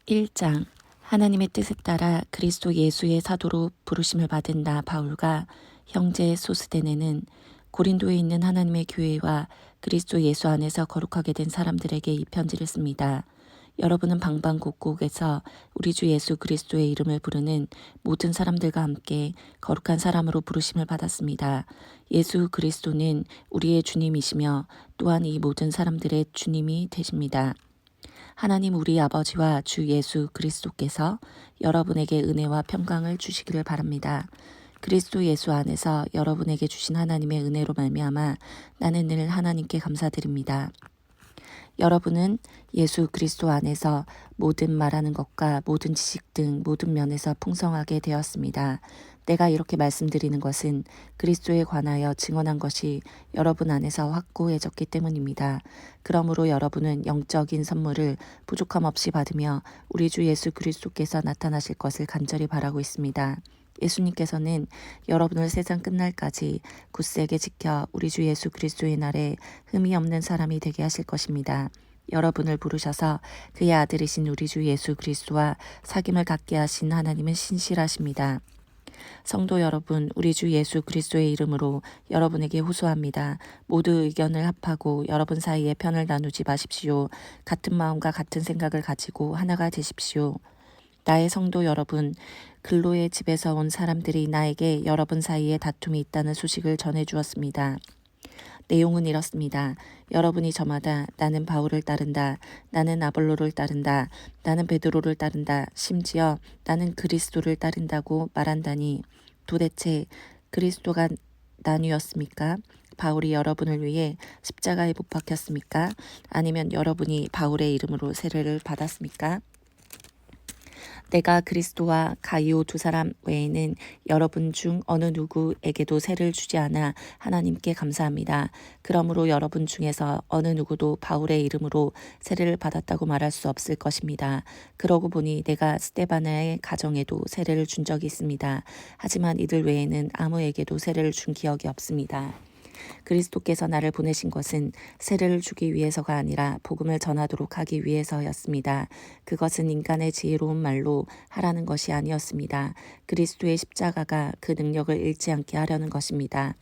1장 하나님의 뜻에 따라 그리스도 예수의 사도로 부르심을 받은 나 바울과 형제 소스데네는 고린도에 있는 하나님의 교회와 그리스도 예수 안에서 거룩하게 된 사람들에게 이 편지를 씁니다. 여러분은 방방곡곡에서 우리 주 예수 그리스도의 이름을 부르는 모든 사람들과 함께 거룩한 사람으로 부르심을 받았습니다. 예수 그리스도는 우리의 주님이시며 또한 이 모든 사람들의 주님이 되십니다. 하나님 우리 아버지와 주 예수 그리스도께서 여러분에게 은혜와 평강을 주시기를 바랍니다. 그리스도 예수 안에서 여러분에게 주신 하나님의 은혜로 말미암아 나는 늘 하나님께 감사드립니다. 여러분은 예수 그리스도 안에서 모든 말하는 것과 모든 지식 등 모든 면에서 풍성하게 되었습니다. 내가 이렇게 말씀드리는 것은 그리스도에 관하여 증언한 것이 여러분 안에서 확고해졌기 때문입니다. 그러므로 여러분은 영적인 선물을 부족함 없이 받으며 우리 주 예수 그리스도께서 나타나실 것을 간절히 바라고 있습니다. 예수님께서는 여러분을 세상 끝날까지 굳세게 지켜 우리 주 예수 그리스도의 날에 흠이 없는 사람이 되게 하실 것입니다. 여러분을 부르셔서 그의 아들이신 우리 주 예수 그리스도와 사귐을 갖게 하신 하나님은 신실하십니다. 성도 여러분, 우리 주 예수 그리스도의 이름으로 여러분에게 호소합니다. 모두 의견을 합하고 여러분 사이에 편을 나누지 마십시오. 같은 마음과 같은 생각을 가지고 하나가 되십시오. 나의 성도 여러분, 글로의 집에서 온 사람들이 나에게 여러분 사이에 다툼이 있다는 소식을 전해주었습니다. 내용은 이렇습니다. 여러분이 저마다 나는 바울을 따른다, 나는 아볼로를 따른다, 나는 베드로를 따른다, 심지어 나는 그리스도를 따른다고 말한다니 도대체 그리스도가 나뉘었습니까? 바울이 여러분을 위해 십자가에 못 박혔습니까? 아니면 여러분이 바울의 이름으로 세례를 받았습니까? 내가 그리스도와 가이오 두 사람 외에는 여러분 중 어느 누구에게도 세를 주지 않아 하나님께 감사합니다. 그러므로 여러분 중에서 어느 누구도 바울의 이름으로 세례를 받았다고 말할 수 없을 것입니다. 그러고 보니 내가 스데바나의 가정에도 세례를 준 적이 있습니다. 하지만 이들 외에는 아무에게도 세례를 준 기억이 없습니다. 그리스도께서 나를 보내신 것은 세례를 주기 위해서가 아니라 복음을 전하도록 하기 위해서였습니다. 그것은 인간의 지혜로운 말로 하라는 것이 아니었습니다. 그리스도의 십자가가 그 능력을 잃지 않게 하려는 것입니다.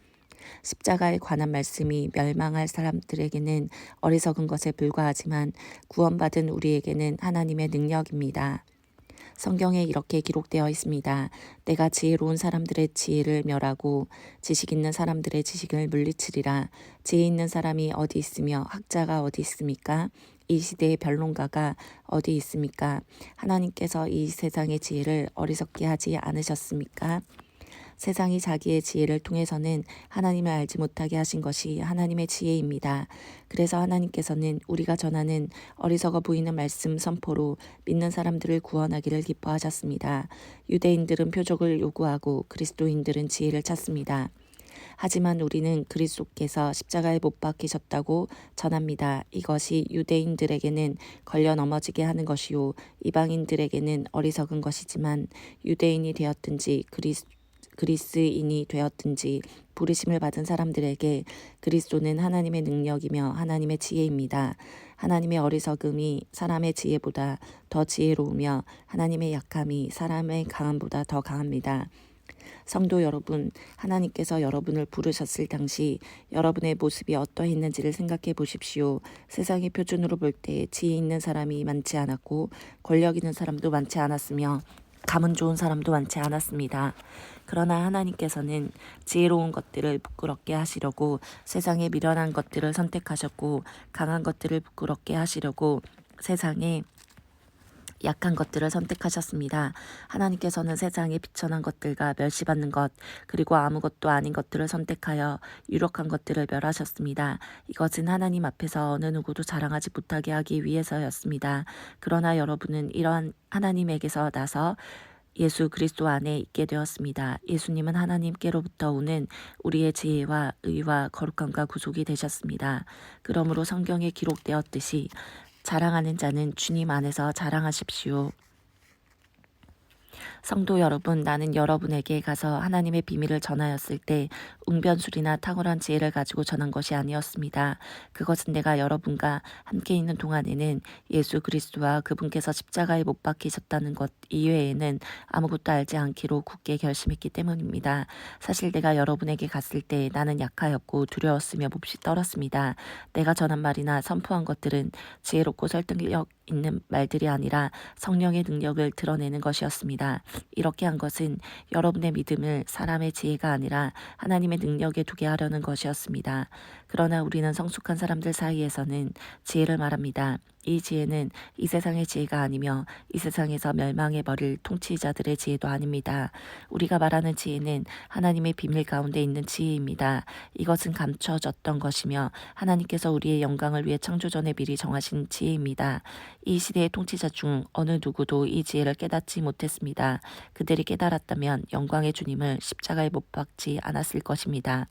십자가에 관한 말씀이 멸망할 사람들에게는 어리석은 것에 불과하지만 구원받은 우리에게는 하나님의 능력입니다. 성경에 이렇게 기록되어 있습니다. 내가 지혜로운 사람들의 지혜를 멸하고 지식 있는 사람들의 지식을 물리치리라. 지혜 있는 사람이 어디 있으며 학자가 어디 있습니까? 이 시대의 변론가가 어디 있습니까? 하나님께서 이 세상의 지혜를 어리석게 하지 않으셨습니까? 세상이 자기의 지혜를 통해서는 하나님을 알지 못하게 하신 것이 하나님의 지혜입니다. 그래서 하나님께서는 우리가 전하는 어리석어 보이는 말씀 선포로 믿는 사람들을 구원하기를 기뻐하셨습니다. 유대인들은 표적을 요구하고 그리스도인들은 지혜를 찾습니다. 하지만 우리는 그리스도께서 십자가에 못 박히셨다고 전합니다. 이것이 유대인들에게는 걸려 넘어지게 하는 것이요 이방인들에게는 어리석은 것이지만 유대인이 되었든지 그리스인이 되었든지 부르심을 받은 사람들에게 그리스도는 하나님의 능력이며 하나님의 지혜입니다. 하나님의 어리석음이 사람의 지혜보다 더 지혜로우며 하나님의 약함이 사람의 강함보다 더 강합니다. 성도 여러분, 하나님께서 여러분을 부르셨을 당시 여러분의 모습이 어떠했는지를 생각해 보십시오. 세상의 표준으로 볼 때 지혜 있는 사람이 많지 않았고 권력 있는 사람도 많지 않았으며 가문 좋은 사람도 많지 않았습니다. 그러나 하나님께서는 지혜로운 것들을 부끄럽게 하시려고 세상에 미련한 것들을 선택하셨고 강한 것들을 부끄럽게 하시려고 세상에 약한 것들을 선택하셨습니다. 하나님께서는 세상에 비천한 것들과 멸시받는 것 그리고 아무것도 아닌 것들을 선택하여 유력한 것들을 멸하셨습니다. 이것은 하나님 앞에서 어느 누구도 자랑하지 못하게 하기 위해서였습니다. 그러나 여러분은 이러한 하나님에게서 나서 예수 그리스도 안에 있게 되었습니다. 예수님은 하나님께로부터 오는 우리의 지혜와 의와 거룩함과 구속이 되셨습니다. 그러므로 성경에 기록되었듯이 자랑하는 자는 주님 안에서 자랑하십시오. 성도 여러분, 나는 여러분에게 가서 하나님의 비밀을 전하였을 때 웅변술이나 탁월한 지혜를 가지고 전한 것이 아니었습니다. 그것은 내가 여러분과 함께 있는 동안에는 예수 그리스도와 그분께서 십자가에 못 박히셨다는 것 이외에는 아무것도 알지 않기로 굳게 결심했기 때문입니다. 사실 내가 여러분에게 갔을 때 나는 약하였고 두려웠으며 몹시 떨었습니다. 내가 전한 말이나 선포한 것들은 지혜롭고 설득력 있는 말들이 아니라 성령의 능력을 드러내는 것이었습니다. 이렇게 한 것은 여러분의 믿음을 사람의 지혜가 아니라 하나님의 능력에 두게 하려는 것이었습니다. 그러나 우리는 성숙한 사람들 사이에서는 지혜를 말합니다. 이 지혜는 이 세상의 지혜가 아니며 이 세상에서 멸망해버릴 통치자들의 지혜도 아닙니다. 우리가 말하는 지혜는 하나님의 비밀 가운데 있는 지혜입니다. 이것은 감춰졌던 것이며 하나님께서 우리의 영광을 위해 창조전에 미리 정하신 지혜입니다. 이 시대의 통치자 중 어느 누구도 이 지혜를 깨닫지 못했습니다. 그들이 깨달았다면 영광의 주님을 십자가에 못 박지 않았을 것입니다.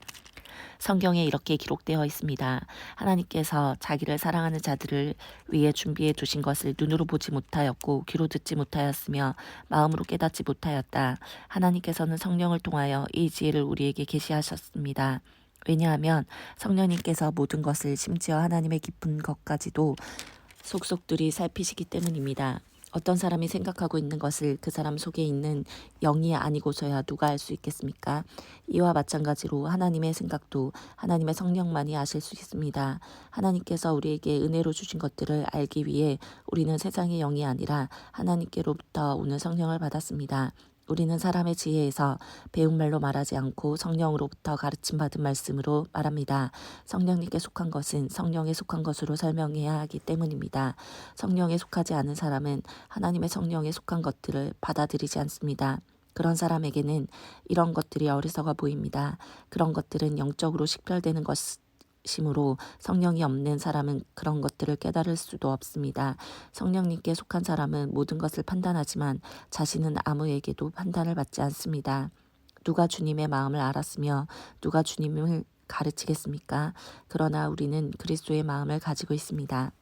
성경에 이렇게 기록되어 있습니다. 하나님께서 자기를 사랑하는 자들을 위해 준비해 두신 것을 눈으로 보지 못하였고 귀로 듣지 못하였으며 마음으로 깨닫지 못하였다. 하나님께서는 성령을 통하여 이 지혜를 우리에게 계시하셨습니다. 왜냐하면 성령님께서 모든 것을 심지어 하나님의 깊은 것까지도 속속들이 살피시기 때문입니다. 어떤 사람이 생각하고 있는 것을 그 사람 속에 있는 영이 아니고서야 누가 알 수 있겠습니까? 이와 마찬가지로 하나님의 생각도 하나님의 성령만이 아실 수 있습니다. 하나님께서 우리에게 은혜로 주신 것들을 알기 위해 우리는 세상의 영이 아니라 하나님께로부터 오는 성령을 받았습니다. 우리는 사람의 지혜에서 배운 말로 말하지 않고 성령으로부터 가르침받은 말씀으로 말합니다. 성령님께 속한 것은 성령에 속한 것으로 설명해야 하기 때문입니다. 성령에 속하지 않은 사람은 하나님의 성령에 속한 것들을 받아들이지 않습니다. 그런 사람에게는 이런 것들이 어리석어 보입니다. 그런 것들은 영적으로 식별되는 것이므로 성령이 없는 사람은 그런 것들을 깨달을 수도 없습니다. 성령님께 속한 사람은 모든 것을 판단하지만 자신은 아무에게도 판단을 받지 않습니다. 누가 주님의 마음을 알았으며 누가 주님을 가르치겠습니까? 그러나 우리는 그리스도의 마음을 가지고 있습니다.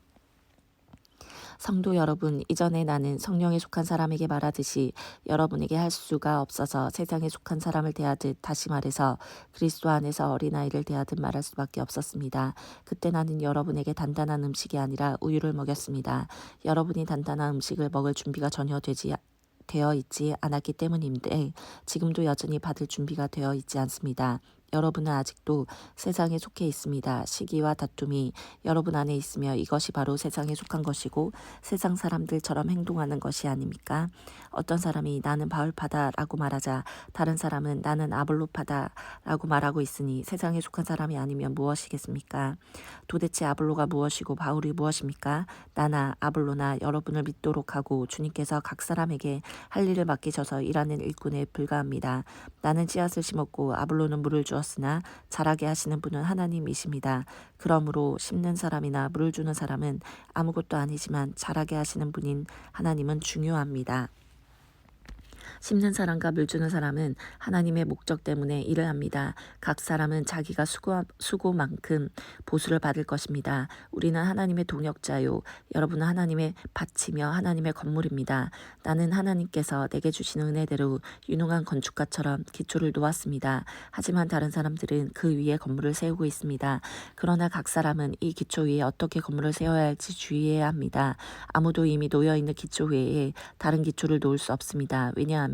성도 여러분, 이전에 나는 성령에 속한 사람에게 말하듯이 여러분에게 할 수가 없어서 세상에 속한 사람을 대하듯, 다시 말해서 그리스도 안에서 어린아이를 대하듯 말할 수밖에 없었습니다. 그때 나는 여러분에게 단단한 음식이 아니라 우유를 먹였습니다. 여러분이 단단한 음식을 먹을 준비가 전혀 되어 있지 않았기 때문인데 지금도 여전히 받을 준비가 되어 있지 않습니다. 여러분은 아직도 세상에 속해 있습니다. 시기와 다툼이 여러분 안에 있으며 이것이 바로 세상에 속한 것이고 세상 사람들처럼 행동하는 것이 아닙니까? 어떤 사람이 나는 바울파다라고 말하자 다른 사람은 나는 아볼로파다라고 말하고 있으니 세상에 속한 사람이 아니면 무엇이겠습니까? 도대체 아볼로가 무엇이고 바울이 무엇입니까? 나나 아볼로나 여러분을 믿도록 하고 주님께서 각 사람에게 할 일을 맡기셔서 일하는 일꾼에 불과합니다. 나는 씨앗을 심었고 아볼로는 물을 주었으나 자라게 하시는 분은 하나님이십니다. 그러므로 심는 사람이나 물을 주는 사람은 아무것도 아니지만 자라게 하시는 분인 하나님은 중요합니다. 심는 사람과 물 주는 사람은 하나님의 목적 때문에 일을 합니다. 각 사람은 자기가 수고만큼 보수를 받을 것입니다. 우리는 하나님의 동역자요. 여러분은 하나님의 밭이며 하나님의 건물입니다. 나는 하나님께서 내게 주신 은혜대로 유능한 건축가처럼 기초를 놓았습니다. 하지만 다른 사람들은 그 위에 건물을 세우고 있습니다. 그러나 각 사람은 이 기초 위에 어떻게 건물을 세워야 할지 주의해야 합니다. 아무도 이미 놓여있는 기초 외에 다른 기초를 놓을 수 없습니다. 왜냐하면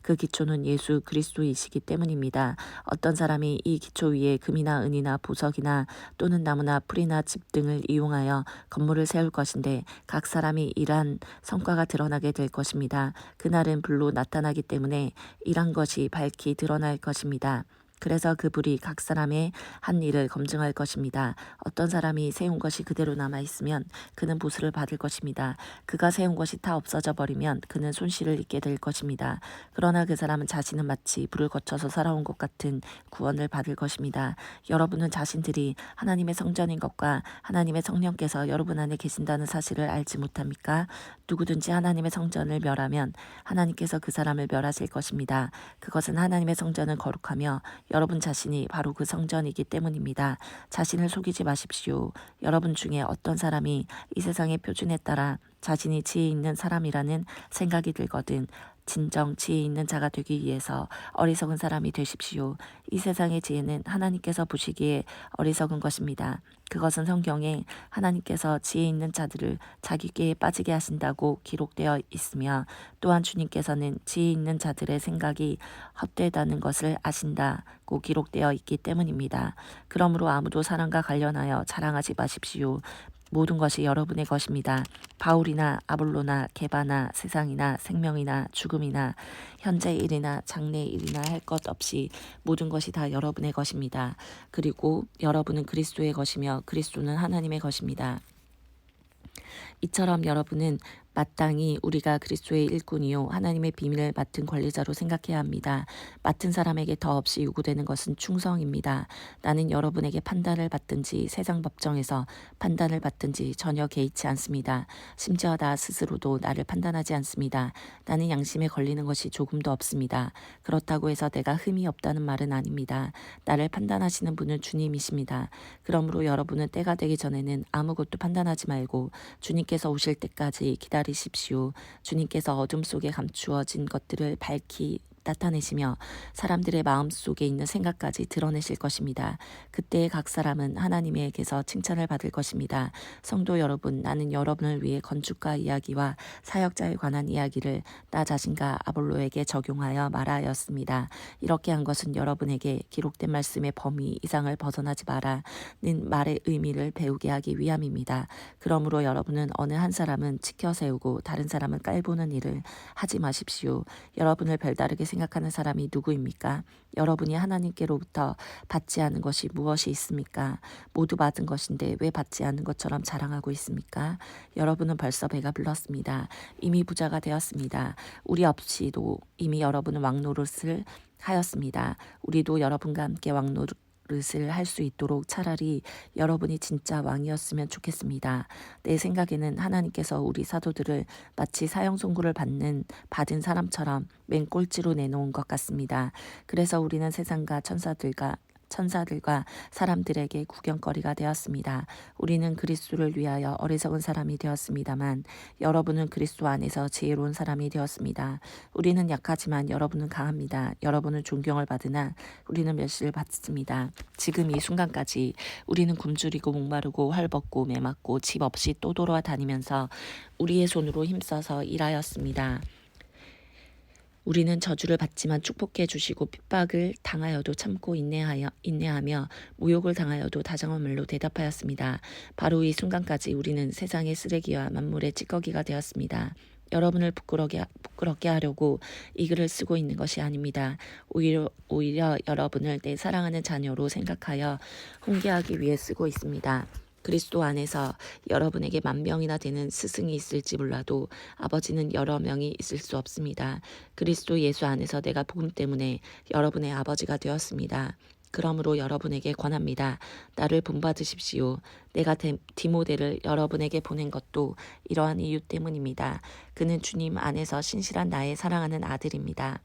그 기초는 예수 그리스도이시기 때문입니다. 어떤 사람이 이 기초 위에 금이나 은이나 보석이나 또는 나무나 풀이나 집 등을 이용하여 건물을 세울 것인데 각 사람이 일한 성과가 드러나게 될 것입니다. 그날은 불로 나타나기 때문에 일한 것이 밝히 드러날 것입니다. 그래서 그 불이 각 사람의 한 일을 검증할 것입니다. 어떤 사람이 세운 것이 그대로 남아있으면 그는 보수를 받을 것입니다. 그가 세운 것이 다 없어져 버리면 그는 손실을 입게 될 것입니다. 그러나 그 사람은 자신은 마치 불을 거쳐서 살아온 것 같은 구원을 받을 것입니다. 여러분은 자신들이 하나님의 성전인 것과 하나님의 성령께서 여러분 안에 계신다는 사실을 알지 못합니까? 누구든지 하나님의 성전을 멸하면 하나님께서 그 사람을 멸하실 것입니다. 그것은 하나님의 성전을 거룩하며 여러분 자신이 바로 그 성전이기 때문입니다. 자신을 속이지 마십시오. 여러분 중에 어떤 사람이 이 세상의 표준에 따라 자신이 지혜 있는 사람이라는 생각이 들거든 진정 지혜 있는 자가 되기 위해서 어리석은 사람이 되십시오. 이 세상의 지혜는 하나님께서 보시기에 어리석은 것입니다. 그것은 성경에 하나님께서 지혜 있는 자들을 자기께에 빠지게 하신다고 기록되어 있으며 또한 주님께서는 지혜 있는 자들의 생각이 헛되다는 것을 아신다고 기록되어 있기 때문입니다. 그러므로 아무도 사랑과 관련하여 자랑하지 마십시오. 모든 것이 여러분의 것입니다. 바울이나 아볼로나 게바나 세상이나 생명이나 죽음이나 현재 일이나 장래 일이나 할 것 없이 모든 것이 다 여러분의 것입니다. 그리고 여러분은 그리스도의 것이며 그리스도는 하나님의 것입니다. 이처럼 여러분은 마땅히 우리가 그리스도의 일꾼이요 하나님의 비밀을 맡은 관리자로 생각해야 합니다. 맡은 사람에게 더 없이 요구되는 것은 충성입니다. 나는 여러분에게 판단을 받든지 세상 법정에서 판단을 받든지 전혀 개의치 않습니다. 심지어 나 스스로도 나를 판단하지 않습니다. 나는 양심에 걸리는 것이 조금도 없습니다. 그렇다고 해서 내가 흠이 없다는 말은 아닙니다. 나를 판단하시는 분은 주님이십니다. 그러므로 여러분은 때가 되기 전에는 아무것도 판단하지 말고 주님께서 오실 때까지 기다리십시오. 주님께서 어둠 속에 감추어진 것들을 밝히 나타내시며 사람들의 마음 속에 있는 생각까지 드러내실 것입니다. 그때 각 사람은 하나님에게서 칭찬을 받을 것입니다. 성도 여러분, 나는 여러분을 위해 건축가 이야기와 사역자에 관한 이야기를 나 자신과 아볼로에게 적용하여 말하였습니다. 이렇게 한 것은 여러분에게 기록된 말씀의 범위 이상을 벗어나지 마라는 말의 의미를 배우게 하기 위함입니다. 그러므로 여러분은 어느 한 사람은 치켜 세우고 다른 사람은 깔보는 일을 하지 마십시오. 여러분을 별다르게 생각하는 사람이 누구입니까? 여러분이 하나님께로부터 받지 않은 것이 무엇이 있습니까? 모두 받은 것인데 왜 받지 않은 것처럼 자랑하고 있습니까? 여러분은 벌써 배가 불렀습니다. 이미 부자가 되었습니다. 우리 없이도 이미 여러분은 왕노릇을 하였습니다. 우리도 여러분과 함께 왕노릇을 할 수 있도록 차라리 여러분이 진짜 왕이었으면 좋겠습니다. 내 생각에는 하나님께서 우리 사도들을 마치 사형 선고를 받은 사람처럼 맨 꼴찌로 내놓은 것 같습니다. 그래서 우리는 세상과 천사들과 사람들에게 구경거리가 되었습니다. 우리는 그리스도를 위하여 어리석은 사람이 되었습니다만 여러분은 그리스도 안에서 지혜로운 사람이 되었습니다. 우리는 약하지만 여러분은 강합니다. 여러분은 존경을 받으나 우리는 멸시를 받습니다. 지금 이 순간까지 우리는 굶주리고 목마르고 헐벗고 매맞고 집 없이 또 돌아다니면서 우리의 손으로 힘써서 일하였습니다. 우리는 저주를 받지만 축복해 주시고 핍박을 당하여도 참고 인내하며 모욕을 당하여도 다정한 말로 대답하였습니다. 바로 이 순간까지 우리는 세상의 쓰레기와 만물의 찌꺼기가 되었습니다. 여러분을 부끄럽게 하려고 이 글을 쓰고 있는 것이 아닙니다. 오히려 여러분을 내 사랑하는 자녀로 생각하여 훈계하기 위해 쓰고 있습니다. 그리스도 안에서 여러분에게 10,000명이나 되는 스승이 있을지 몰라도 아버지는 여러 명이 있을 수 없습니다. 그리스도 예수 안에서 내가 복음 때문에 여러분의 아버지가 되었습니다. 그러므로 여러분에게 권합니다. 나를 본받으십시오. 내가 디모데를 여러분에게 보낸 것도 이러한 이유 때문입니다. 그는 주님 안에서 신실한 나의 사랑하는 아들입니다.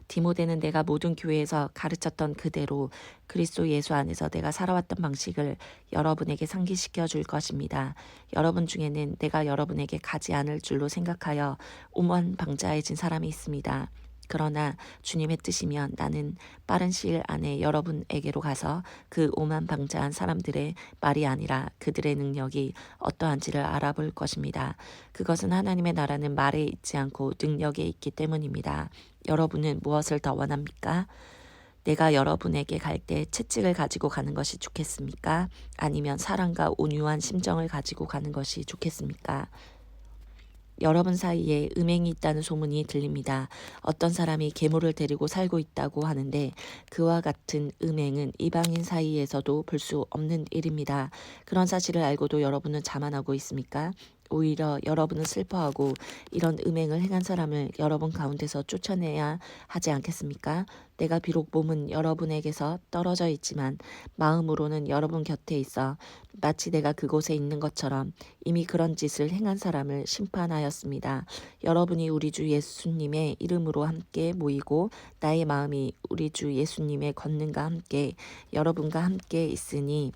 디모데는 내가 모든 교회에서 가르쳤던 그대로 그리스도 예수 안에서 내가 살아왔던 방식을 여러분에게 상기시켜 줄 것입니다. 여러분 중에는 내가 여러분에게 가지 않을 줄로 생각하여 오만방자해진 사람이 있습니다. 그러나 주님의 뜻이면 나는 빠른 시일 안에 여러분에게로 가서 그 오만방자한 사람들의 말이 아니라 그들의 능력이 어떠한지를 알아볼 것입니다. 그것은 하나님의 나라는 말에 있지 않고 능력에 있기 때문입니다. 여러분은 무엇을 더 원합니까? 내가 여러분에게 갈 때 채찍을 가지고 가는 것이 좋겠습니까? 아니면 사랑과 온유한 심정을 가지고 가는 것이 좋겠습니까? 여러분 사이에 음행이 있다는 소문이 들립니다. 어떤 사람이 계모를 데리고 살고 있다고 하는데 그와 같은 음행은 이방인 사이에서도 볼 수 없는 일입니다. 그런 사실을 알고도 여러분은 자만하고 있습니까? 오히려 여러분은 슬퍼하고 이런 음행을 행한 사람을 여러분 가운데서 쫓아내야 하지 않겠습니까? 내가 비록 몸은 여러분에게서 떨어져 있지만 마음으로는 여러분 곁에 있어 마치 내가 그곳에 있는 것처럼 이미 그런 짓을 행한 사람을 심판하였습니다. 여러분이 우리 주 예수님의 이름으로 함께 모이고 나의 마음이 우리 주 예수님의 권능과 함께 여러분과 함께 있으니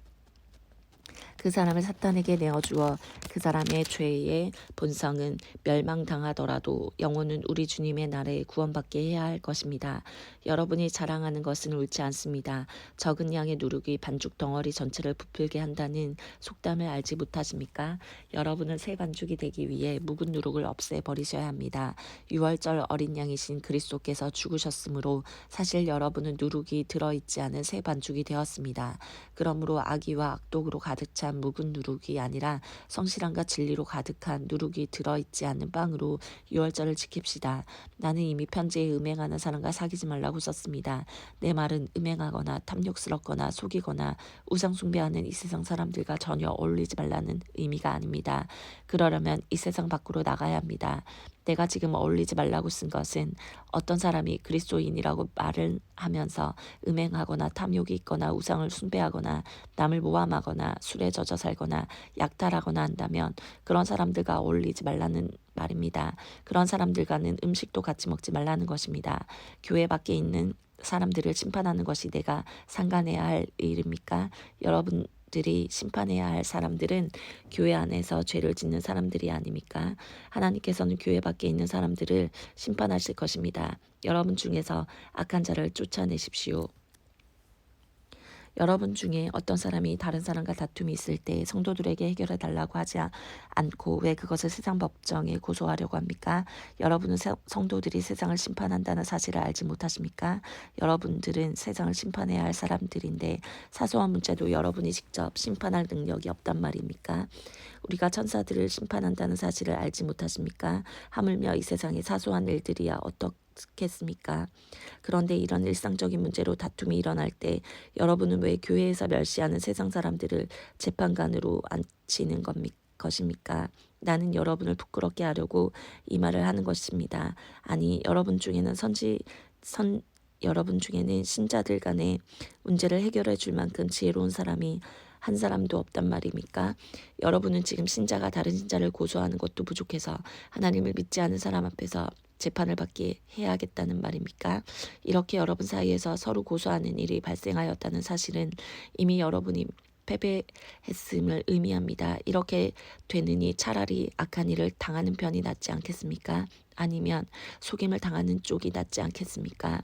그 사람을 사탄에게 내어주어 그 사람의 죄의 본성은 멸망당하더라도 영혼은 우리 주님의 날에 구원받게 해야 할 것입니다. 여러분이 자랑하는 것은 옳지 않습니다. 적은 양의 누룩이 반죽 덩어리 전체를 부풀게 한다는 속담을 알지 못하십니까? 여러분은 새 반죽이 되기 위해 묵은 누룩을 없애버리셔야 합니다. 유월절 어린 양이신 그리스도께서 죽으셨으므로 사실 여러분은 누룩이 들어있지 않은 새 반죽이 되었습니다. 그러므로 악의와 악독으로 가득 찬 묵은 누룩이 아니라 성실함과 진리로 가득한 누룩이 들어있지 않는 빵으로 유월절을 지킵시다. 나는 이미 편지에 음행하는 사람과 사귀지 말라고 썼습니다. 내 말은 음행하거나 탐욕스럽거나 속이거나 우상 숭배하는 이 세상 사람들과 전혀 어울리지 말라는 의미가 아닙니다. 그러려면 이 세상 밖으로 나가야 합니다. 내가 지금 어울리지 말라고 쓴 것은 어떤 사람이 그리스도인이라고 말을 하면서 음행하거나 탐욕이 있거나 우상을 숭배하거나 남을 모함하거나 술에 젖어 살거나 약탈하거나 한다면 그런 사람들과 어울리지 말라는 말입니다. 그런 사람들과는 음식도 같이 먹지 말라는 것입니다. 교회 밖에 있는 사람들을 심판하는 것이 내가 상관해야 할 일입니까? 여러분들이 심판해야 할 사람들은 교회 안에서 죄를 짓는 사람들이 아닙니까? 하나님께서는 교회 밖에 있는 사람들을 심판하실 것입니다. 여러분 중에서 악한 자를 쫓아내십시오. 여러분 중에 어떤 사람이 다른 사람과 다툼이 있을 때 성도들에게 해결해 달라고 하지 않고 왜 그것을 세상 법정에 고소하려고 합니까? 여러분은 성도들이 세상을 심판한다는 사실을 알지 못하십니까? 여러분들은 세상을 심판해야 할 사람들인데 사소한 문제도 여러분이 직접 심판할 능력이 없단 말입니까? 우리가 천사들을 심판한다는 사실을 알지 못하십니까? 하물며 이 세상의 사소한 일들이야 어떻겠습니까? 그런데 이런 일상적인 문제로 다툼이 일어날 때 여러분은 왜 교회에서 멸시하는 세상 사람들을 재판관으로 앉히는 것입니까? 나는 여러분을 부끄럽게 하려고 이 말을 하는 것입니다. 아니, 여러분 중에는 신자들 간에 문제를 해결해 줄 만큼 지혜로운 사람이 한 사람도 없단 말입니까? 여러분은 지금 신자가 다른 신자를 고소하는 것도 부족해서 하나님을 믿지 않은 사람 앞에서 재판을 받게 해야겠다는 말입니까? 이렇게 여러분 사이에서 서로 고소하는 일이 발생하였다는 사실은 이미 여러분이 패배했음을 의미합니다. 이렇게 되느니 차라리 악한 일을 당하는 편이 낫지 않겠습니까? 아니면 속임을 당하는 쪽이 낫지 않겠습니까?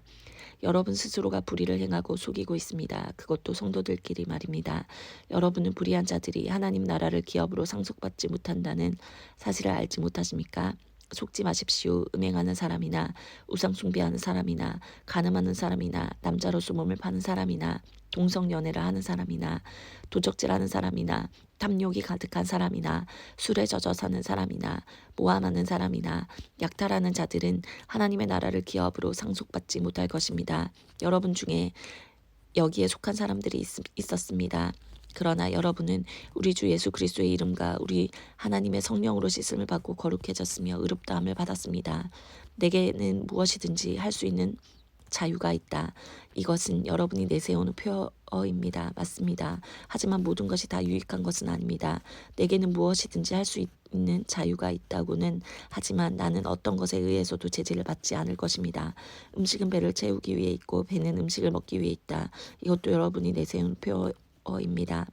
여러분 스스로가 불의를 행하고 속이고 있습니다. 그것도 성도들끼리 말입니다. 여러분은 불의한 자들이 하나님 나라를 기업으로 상속받지 못한다는 사실을 알지 못하십니까? 속지 마십시오. 음행하는 사람이나 우상 숭배하는 사람이나 간음하는 사람이나 남자로서 몸을 파는 사람이나 동성연애를 하는 사람이나 도적질하는 사람이나 탐욕이 가득한 사람이나 술에 젖어 사는 사람이나 모함하는 사람이나 약탈하는 자들은 하나님의 나라를 기업으로 상속받지 못할 것입니다. 여러분 중에 여기에 속한 사람들이 있었습니다. 그러나 여러분은 우리 주 예수 그리스도의 이름과 우리 하나님의 성령으로 씻음을 받고 거룩해졌으며 의롭다함을 받았습니다. 내게는 무엇이든지 할 수 있는 자유가 있다. 이것은 여러분이 내세우는 표어입니다. 맞습니다. 하지만 모든 것이 다 유익한 것은 아닙니다. 내게는 무엇이든지 할 수 있는 자유가 있다고는 하지만 나는 어떤 것에 의해서도 제지를 받지 않을 것입니다. 음식은 배를 채우기 위해 있고 배는 음식을 먹기 위해 있다. 이것도 여러분이 내세우는 표어입니다.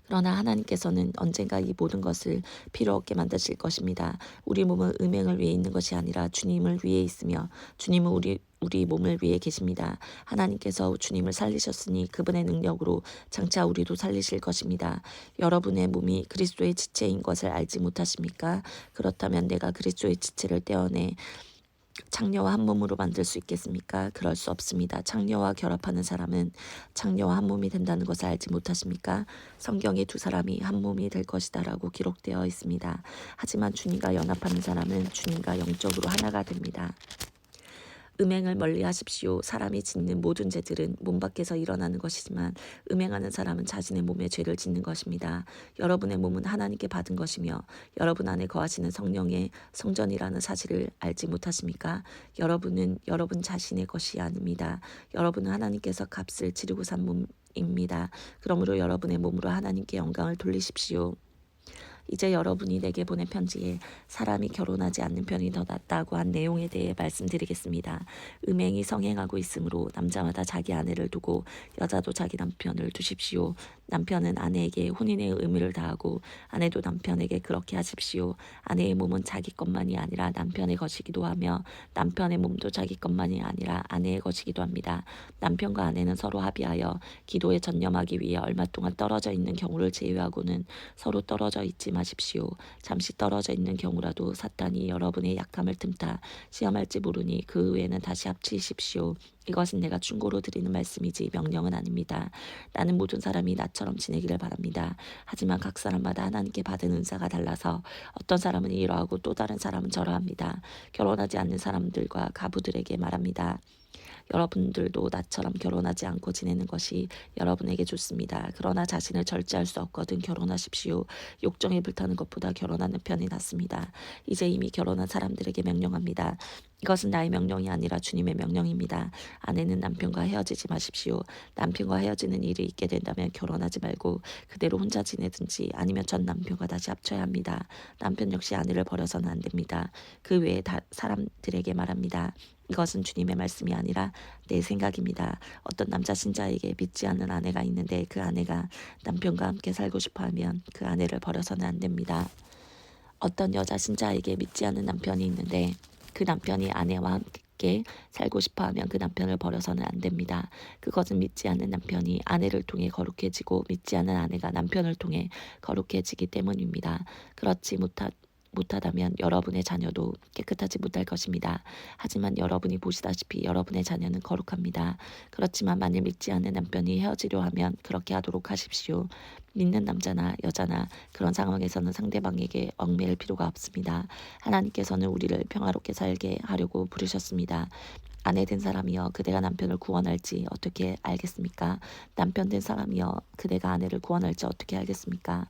그러나 하나님께서는 언젠가 이 모든 것을 필요 없게 만드실 것입니다. 우리 몸은 음행을 위해 있는 것이 아니라 주님을 위해 있으며 주님은 우리 몸을 위해 계십니다. 하나님께서 주님을 살리셨으니 그분의 능력으로 장차 우리도 살리실 것입니다. 여러분의 몸이 그리스도의 지체인 것을 알지 못하십니까? 그렇다면 내가 그리스도의 지체를 떼어내 창녀와 한 몸으로 만들 수 있겠습니까? 그럴 수 없습니다. 창녀와 결합하는 사람은 창녀와 한 몸이 된다는 것을 알지 못하십니까? 성경에 두 사람이 한 몸이 될 것이다라고 기록되어 있습니다. 하지만 주님과 연합하는 사람은 주님과 영적으로 하나가 됩니다. 음행을 멀리하십시오. 사람이 짓는 모든 죄들은 몸 밖에서 일어나는 것이지만 음행하는 사람은 자신의 몸에 죄를 짓는 것입니다. 여러분의 몸은 하나님께 받은 것이며 여러분 안에 거하시는 성령의 성전이라는 사실을 알지 못하십니까? 여러분은 여러분 자신의 것이 아닙니다. 여러분은 하나님께서 값을 치르고 산 몸입니다. 그러므로 여러분의 몸으로 하나님께 영광을 돌리십시오. 이제 여러분이 내게 보낸 편지에 사람이 결혼하지 않는 편이 더 낫다고 한 내용에 대해 말씀드리겠습니다. 음행이 성행하고 있으므로 남자마다 자기 아내를 두고 여자도 자기 남편을 두십시오. 남편은 아내에게 혼인의 의무를 다하고 아내도 남편에게 그렇게 하십시오. 아내의 몸은 자기 것만이 아니라 남편의 것이기도 하며 남편의 몸도 자기 것만이 아니라 아내의 것이기도 합니다. 남편과 아내는 서로 합의하여 기도에 전념하기 위해 얼마 동안 떨어져 있는 경우를 제외하고는 서로 떨어져 있지 마십시오. 잠시 떨어져 있는 경우라도 사탄이 여러분의 약함을 틈타 시험할지 모르니 그 후에는 다시 합치십시오. 이것은 내가 충고로 드리는 말씀이지 명령은 아닙니다. 나는 모든 사람이 나처럼 지내기를 바랍니다. 하지만 각 사람마다 하나님께 받은 은사가 달라서 어떤 사람은 이러하고 또 다른 사람은 저러합니다. 결혼하지 않는 사람들과 가부들에게 말합니다. 여러분들도 나처럼 결혼하지 않고 지내는 것이 여러분에게 좋습니다. 그러나 자신을 절제할 수 없거든 결혼하십시오. 욕정에 불타는 것보다 결혼하는 편이 낫습니다. 이제 이미 결혼한 사람들에게 명령합니다. 이것은 나의 명령이 아니라 주님의 명령입니다. 아내는 남편과 헤어지지 마십시오. 남편과 헤어지는 일이 있게 된다면 결혼하지 말고 그대로 혼자 지내든지 아니면 전 남편과 다시 합쳐야 합니다. 남편 역시 아내를 버려서는 안 됩니다. 그 외에 사람들에게 말합니다. 이것은 주님의 말씀이 아니라 내 생각입니다. 어떤 남자 신자에게 믿지 않는 아내가 있는데 그 아내가 남편과 함께 살고 싶어하면 그 아내를 버려서는 안 됩니다. 어떤 여자 신자에게 믿지 않는 남편이 있는데 그 남편이 아내와 함께 살고 싶어하면 그 남편을 버려서는 안 됩니다. 그것은 믿지 않는 남편이 아내를 통해 거룩해지고 믿지 않는 아내가 남편을 통해 거룩해지기 때문입니다. 그렇지 못하다면 여러분의 자녀도 깨끗하지 못할 것입니다. 하지만 여러분이 보시다시피 여러분의 자녀는 거룩합니다. 그렇지만 만일 믿지 않는 남편이 헤어지려 하면 그렇게 하도록 하십시오. 믿는 남자나 여자나 그런 상황에서는 상대방에게 얽매일 필요가 없습니다. 하나님께서는 우리를 평화롭게 살게 하려고 부르셨습니다. 아내 된 사람이여 그대가 남편을 구원할지 어떻게 알겠습니까? 남편 된 사람이여 그대가 아내를 구원할지 어떻게 알겠습니까?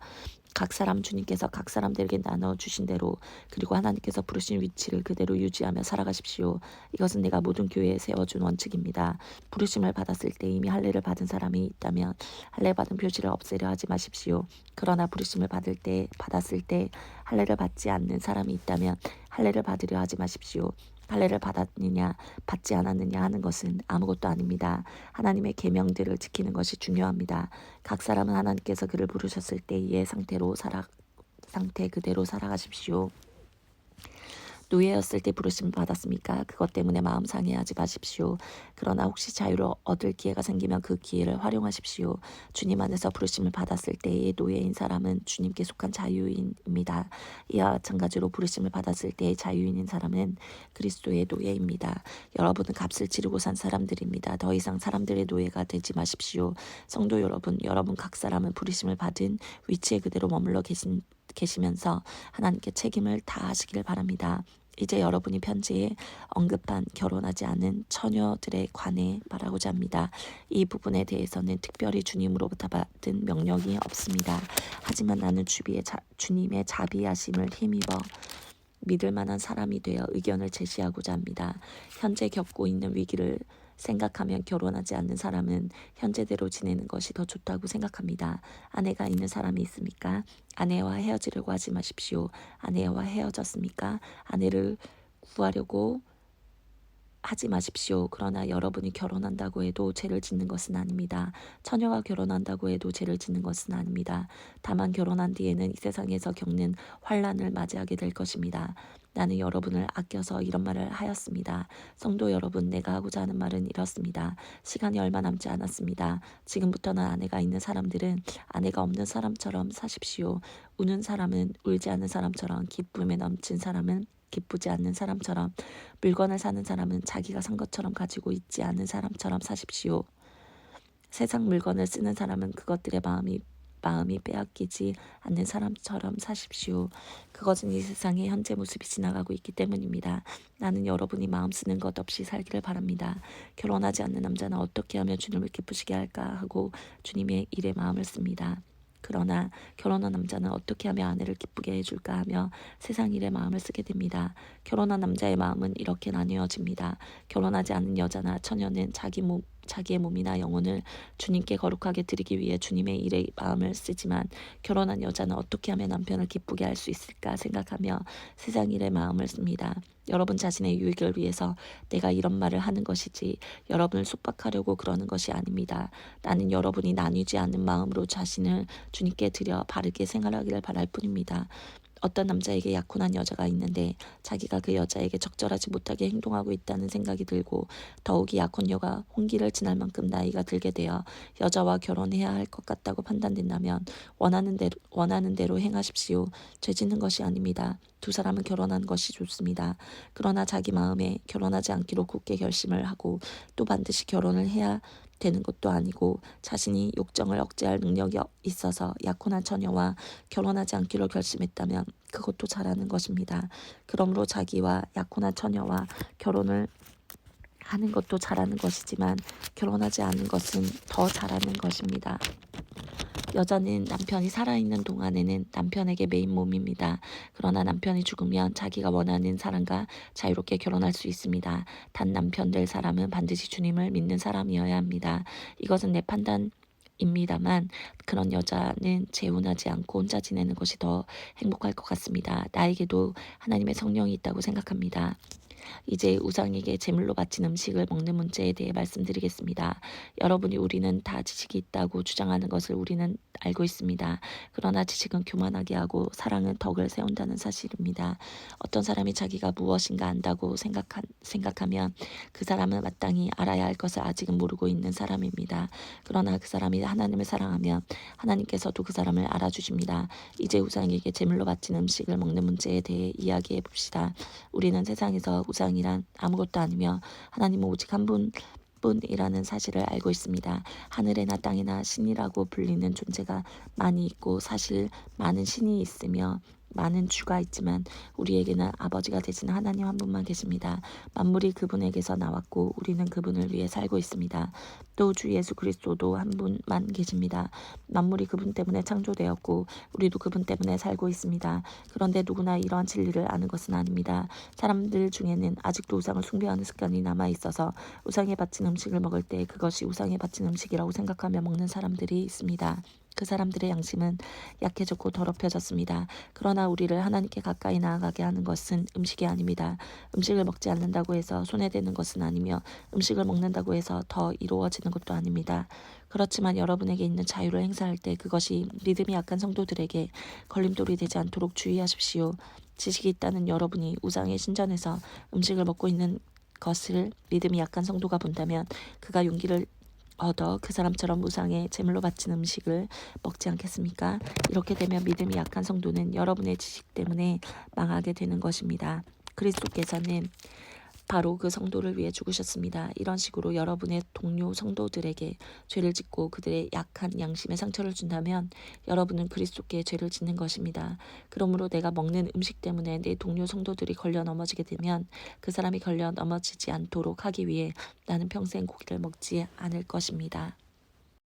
각 사람 주님께서 각 사람들에게 나눠주신 대로 그리고 하나님께서 부르신 위치를 그대로 유지하며 살아가십시오. 이것은 내가 모든 교회에 세워준 원칙입니다. 부르심을 받았을 때 이미 할례를 받은 사람이 있다면 할례 받은 표시를 없애려 하지 마십시오. 그러나 부르심을 받았을 때 할례를 받지 않는 사람이 있다면 할례를 받으려 하지 마십시오. 할례를 받았느냐 받지 않았느냐 하는 것은 아무것도 아닙니다. 하나님의 계명들을 지키는 것이 중요합니다. 각 사람은 하나님께서 그를 부르셨을 때의 상태 그대로 살아가십시오. 노예였을 때 부르심을 받았습니까? 그것 때문에 마음 상해하지 마십시오. 그러나 혹시 자유를 얻을 기회가 생기면 그 기회를 활용하십시오. 주님 안에서 부르심을 받았을 때의 노예인 사람은 주님께 속한 자유인입니다. 이와 마찬가지로 부르심을 받았을 때의 자유인인 사람은 그리스도의 노예입니다. 여러분은 값을 치르고 산 사람들입니다. 더 이상 사람들의 노예가 되지 마십시오. 성도 여러분 각 사람은 부르심을 받은 위치에 그대로 머물러 계시면서 하나님께 책임을 다하시기를 바랍니다. 이제 여러분이 편지에 언급한 결혼하지 않은 처녀들에 관해 말하고자 합니다. 이 부분에 대해서는 특별히 주님으로부터 받은 명령이 없습니다. 하지만 나는 주님의 자비하심을 힘입어 믿을 만한 사람이 되어 의견을 제시하고자 합니다. 현재 겪고 있는 위기를 생각하면 결혼하지 않는 사람은 현재대로 지내는 것이 더 좋다고 생각합니다. 아내가 있는 사람이 있습니까? 아내와 헤어지려고 하지 마십시오. 아내와 헤어졌습니까? 아내를 구하려고 하지 마십시오. 그러나 여러분이 결혼한다고 해도 죄를 짓는 것은 아닙니다. 처녀가 결혼한다고 해도 죄를 짓는 것은 아닙니다. 다만 결혼한 뒤에는 이 세상에서 겪는 환난을 맞이하게 될 것입니다. 나는 여러분을 아껴서 이런 말을 하였습니다. 성도 여러분, 내가 하고자 하는 말은 이렇습니다. 시간이 얼마 남지 않았습니다. 지금부터는 아내가 있는 사람들은 아내가 없는 사람처럼 사십시오. 우는 사람은 울지 않는 사람처럼, 기쁨에 넘친 사람은 기쁘지 않는 사람처럼, 물건을 사는 사람은 자기가 산 것처럼 가지고 있지 않은 사람처럼 사십시오. 세상 물건을 쓰는 사람은 그것들의 마음이 빼앗기지 않는 사람처럼 사십시오. 그것은 이 세상의 현재 모습이 지나가고 있기 때문입니다. 나는 여러분이 마음 쓰는 것 없이 살기를 바랍니다. 결혼하지 않는 남자는 어떻게 하면 주님을 기쁘시게 할까 하고 주님의 일에 마음을 씁니다. 그러나 결혼한 남자는 어떻게 하면 아내를 기쁘게 해줄까 하며 세상 일에 마음을 쓰게 됩니다. 결혼한 남자의 마음은 이렇게 나뉘어집니다. 결혼하지 않은 여자나 처녀는 자기의 몸이나 영혼을 주님께 거룩하게 드리기 위해 주님의 일에 마음을 쓰지만 결혼한 여자는 어떻게 하면 남편을 기쁘게 할 수 있을까 생각하며 세상 일에 마음을 씁니다. 여러분 자신의 유익을 위해서 내가 이런 말을 하는 것이지 여러분을 속박하려고 그러는 것이 아닙니다. 나는 여러분이 나뉘지 않는 마음으로 자신을 주님께 드려 바르게 생활하기를 바랄 뿐입니다. 어떤 남자에게 약혼한 여자가 있는데 자기가 그 여자에게 적절하지 못하게 행동하고 있다는 생각이 들고 더욱이 약혼녀가 혼기를 지날 만큼 나이가 들게 되어 여자와 결혼해야 할 것 같다고 판단된다면 원하는 대로 행하십시오. 죄 짓는 것이 아닙니다. 두 사람은 결혼하는 것이 좋습니다. 그러나 자기 마음에 결혼하지 않기로 굳게 결심을 하고 또 반드시 결혼을 해야 되는 것도 아니고 자신이 욕정을 억제할 능력이 있어서 약혼한 처녀와 결혼하지 않기로 결심했다면 그것도 잘하는 것입니다. 그러므로 자기와 약혼한 처녀와 결혼을 하는 것도 잘하는 것이지만 결혼하지 않은 것은 더 잘하는 것입니다. 여자는 남편이 살아있는 동안에는 남편에게 메인 몸입니다. 그러나 남편이 죽으면 자기가 원하는 사람과 자유롭게 결혼할 수 있습니다. 단 남편 될 사람은 반드시 주님을 믿는 사람이어야 합니다. 이것은 내 판단입니다만 그런 여자는 재혼하지 않고 혼자 지내는 것이 더 행복할 것 같습니다. 나에게도 하나님의 성령이 있다고 생각합니다. 이제 우상에게 제물로 바친 음식을 먹는 문제에 대해 말씀드리겠습니다. 여러분이 우리는 다 지식이 있다고 주장하는 것을 우리는 알고 있습니다. 그러나 지식은 교만하게 하고 사랑은 덕을 세운다는 사실입니다. 어떤 사람이 자기가 무엇인가 안다고 생각하면 그 사람은 마땅히 알아야 할 것을 아직은 모르고 있는 사람입니다. 그러나 그 사람이 하나님을 사랑하면 하나님께서도 그 사람을 알아주십니다. 이제 우상에게 제물로 바친 음식을 먹는 문제에 대해 이야기해 봅시다. 우리는 세상에서 우상이란 아무것도 아니며 하나님은 오직 한 분뿐이라는 사실을 알고 있습니다. 하늘에나 땅에나 신이라고 불리는 존재가 많이 있고 사실 많은 신이 있으며 많은 주가 있지만 우리에게는 아버지가 되시는 하나님 한 분만 계십니다. 만물이 그분에게서 나왔고 우리는 그분을 위해 살고 있습니다. 또 주 예수 그리스도도 한 분만 계십니다. 만물이 그분 때문에 창조되었고 우리도 그분 때문에 살고 있습니다. 그런데 누구나 이러한 진리를 아는 것은 아닙니다. 사람들 중에는 아직도 우상을 숭배하는 습관이 남아 있어서 우상에 바친 음식을 먹을 때 그것이 우상에 바친 음식이라고 생각하며 먹는 사람들이 있습니다. 그 사람들의 양심은 약해졌고 더럽혀졌습니다. 그러나 우리를 하나님께 가까이 나아가게 하는 것은 음식이 아닙니다. 음식을 먹지 않는다고 해서 손해되는 것은 아니며 음식을 먹는다고 해서 더 이로워지는 것도 아닙니다. 그렇지만 여러분에게 있는 자유를 행사할 때 그것이 믿음이 약한 성도들에게 걸림돌이 되지 않도록 주의하십시오. 지식이 있다는 여러분이 우상의 신전에서 음식을 먹고 있는 것을 믿음이 약한 성도가 본다면 그가 용기를 얻어 그 사람처럼 우상에 제물로 바친 음식을 먹지 않겠습니까? 이렇게 되면 믿음이 약한 성도는 여러분의 지식 때문에 망하게 되는 것입니다. 그리스도께서는 바로 그 성도를 위해 죽으셨습니다. 이런 식으로 여러분의 동료 성도들에게 죄를 짓고 그들의 약한 양심에 상처를 준다면 여러분은 그리스도께 죄를 짓는 것입니다. 그러므로 내가 먹는 음식 때문에 내 동료 성도들이 걸려 넘어지게 되면 그 사람이 걸려 넘어지지 않도록 하기 위해 나는 평생 고기를 먹지 않을 것입니다.